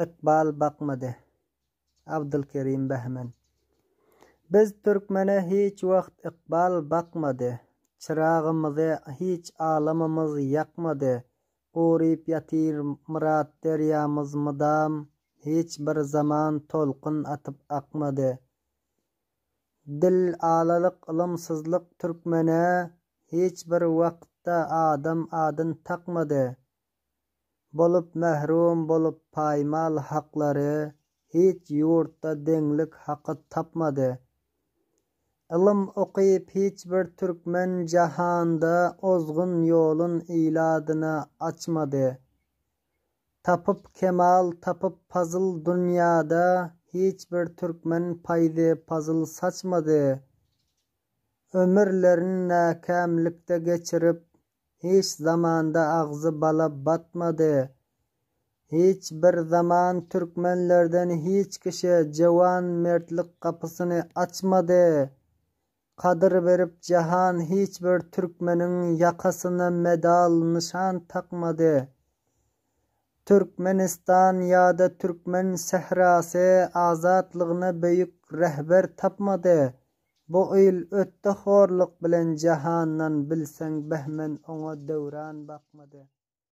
iqbal bakmadı. Abdülkerim Behmen. Biz Türkmene hiç vakt iqbal bakmadı. Çırağımızı hiç alamımız yakmadı. Qurip yatir murat deryamız mıdam. Hiç bir zaman tolqın atıp akmadı. Dil alalık ılımsızlık Türkmene hiç bir vakta adam adın takmadı. Bolup mehrum bolup paymal hakları hiç yurtta denglik hakkı tapmadı. Ilım okuyup hiçbir Türkmen cahanda ozgun yolun iladına açmadı. Tapıp kemal tapıp pazıl dünyada hiçbir Türkmen paydı pazıl saçmadı. Ömürlerini nakamlikte geçirip hiç zamanda ağzı bala batmadı. Hiçbir zaman Türkmenlerden hiç kişi cevan mertlik kapısını açmadı. Kadir verip cahan hiçbir Türkmenin yakasına medal nişan takmadı. Türkmenistan ya da Türkmen sehrası azatlığına büyük rehber tapmadı. Bu il ötte horluk bilen cahandan bilsen Behmen ona devran bakmadı.